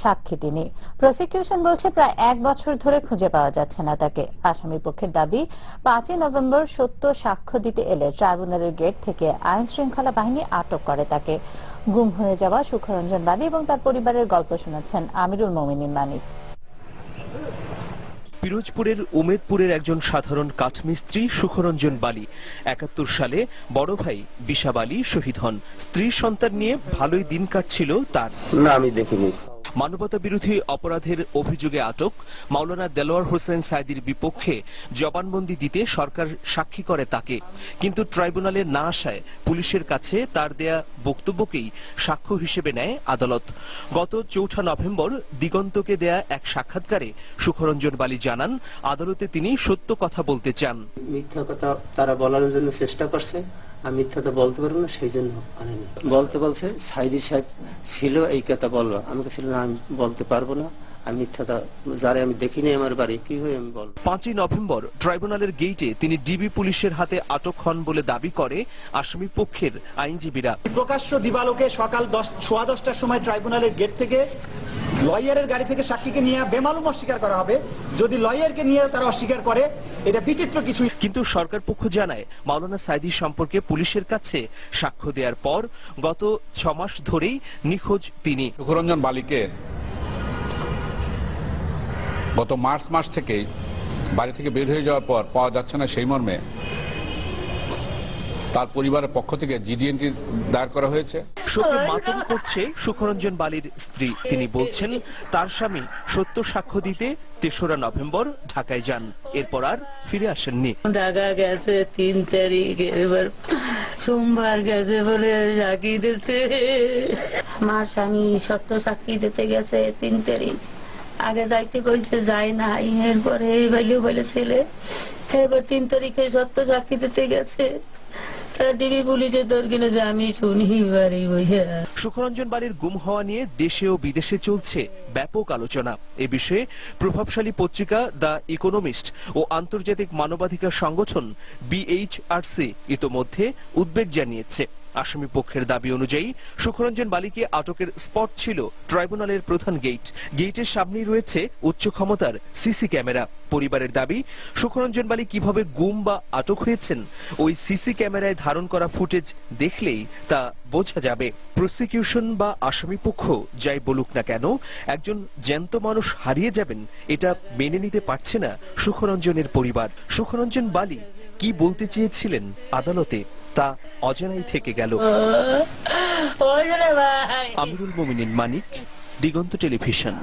সাক্ষী তিনি। প্রসিকিউশন বলছে প্রায় 1 বছর ধরে খুঁজে পাওয়া যাচ্ছে না তাকে। আসামি পক্ষের দাবি 5 নভেম্বর সত্য সাক্ষ্য দিতে এলে ট্রাইব্যুনালের গেট থেকে আইন শৃঙ্খলা বাহিনী আটক করে তাকে। গুম হয়ে যাওয়া সুখরঞ্জন বালী এবং তার পরিবারের গল্প শোনাচ্ছেন আমিরুল মোমিনীন মানিক। পিরোজপুরের উমেদপুরের একজন সাধারণ কাঠমিস্ত্রি সুখরঞ্জন বালী 71 সালে বড় ভাই বিশাব আলী শহীদ হন। স্ত্রী সন্তান নিয়ে ভালোই দিন কাটছিল তার। না, আমি দেখিনি। মানবতা বিরোধী অপরাধের অভিযোগে আটক মাওলানা দেলোয়ার হোসেন সাইদির বিপক্ষে জবানবন্দি দিতে সরকার সাক্ষী করে তাকে, কিন্তু ট্রাইব্যুনালে না আসায় পুলিশের কাছে তার দেয়া বক্তব্যকেই সাক্ষ্য হিসেবে নেয় আদালত। গত 4 নভেম্বর দিগন্তকে দেয়া এক সাক্ষাৎকারে সুখরঞ্জন বালী জানান আদালতে তিনি সত্য কথা বলতে চান। মিথ্যা কথা তারা বলার জন্য চেষ্টা করছে, আমি মিথ্যাটা বলতে পারবো না, সেই জন্য আনেনি। বলছে সাইদি সাহেব ছিল এই কথা বললো, আমি ছিল না, আমি বলতে পারবো না, আমি মিথ্যাটা যারা আমি দেখিনি আমার বাড়ি কি হয়ে আমি বলবো। 5 নভেম্বর ট্রাইব্যুনালের গেইটে তিনি ডিবি পুলিশের হাতে আটক হন বলে দাবি করে আসামি পক্ষের আইনজীবীরা। প্রকাশ্য দিবালোকে সকাল 10:15টার সময় ট্রাইব্যুনালের গেট থেকে লয়ারের গাড়ি থেকে সাক্ষীকে নিয়ে বেমালুম অস্বীকার করা হবে। যদি লয়ারকে নিয়ে তারা অস্বীকার করে এটা বিচিত্র কিছু। কিন্তু সরকার পক্ষ জানায় মাওলানা সাইদি সম্পর্কে পুলিশের কাছে সাক্ষ্য দেওয়ার পর গত 6 মাস ধরেই নিখোঁজ তিনি। সুখরঞ্জন বালীকে গত মার্চ মাস থেকে বাড়ি থেকে বের হয়ে যাওয়ার পর পাওয়া যাচ্ছে না, সেই মর্মে তার পরিবারের পক্ষ থেকে জিডিএনটি দায়ের করা হয়েছে। শোকে মাতম করছে সুখরঞ্জন বালীর স্ত্রী। তিনি বলছেন তার স্বামী সত্য সাক্ষ্য দিতে 3রা নভেম্বর ঢাকায় যান, এরপর আর ফিরে আসেননি। ঢাকা গেছে 3 তারিখ, এবার সোমবার গেছে বলে সাক্ষী দিতে। আমার স্বামী সত্য সাক্ষী দিতে গেছে 3 তারিখ, আগে যাইতে কইছে যায় না, এরপরে বলে ছেলে এবার 3 তারিখে সত্য সাক্ষী দিতে গেছে। সুখরঞ্জন বালীর গুম হওয়া নিয়ে দেশে ও বিদেশে চলছে ব্যাপক আলোচনা। এ বিষয়ে প্রভাবশালী পত্রিকা দ্য ইকোনমিস্ট ও আন্তর্জাতিক মানবাধিকার সংগঠন বিএইচআরসি ইতোমধ্যে উদ্বেগ জানিয়েছে। আসামি পক্ষের দাবি অনুযায়ী সুখরঞ্জন বালীকে আটকের স্পট ছিল ট্রাইব্যুনালের প্রধান গেট। গেটের সামনেই রয়েছে উচ্চ ক্ষমতার সিসি ক্যামেরা। পরিবারের দাবি সুখরঞ্জন বালী কিভাবে গুম বা আটক হয়েছেন ওই সিসি ক্যামেরায় ধারণ করা ফুটেজ দেখলেই তা বোঝা যাবে। প্রসিকিউশন বা আসামি পক্ষ যাই বলুক না কেন, একজন জ্যান্ত মানুষ হারিয়ে যাবেন এটা মেনে নিতে পারছে না সুখরঞ্জনের পরিবার। সুখরঞ্জন বালী কি বলতে চেয়েছিলেন আদালতে তা অজানাই থেকে গেল। আমিরুল মোমিনীন মানিক, দিগন্ত টেলিভিশন।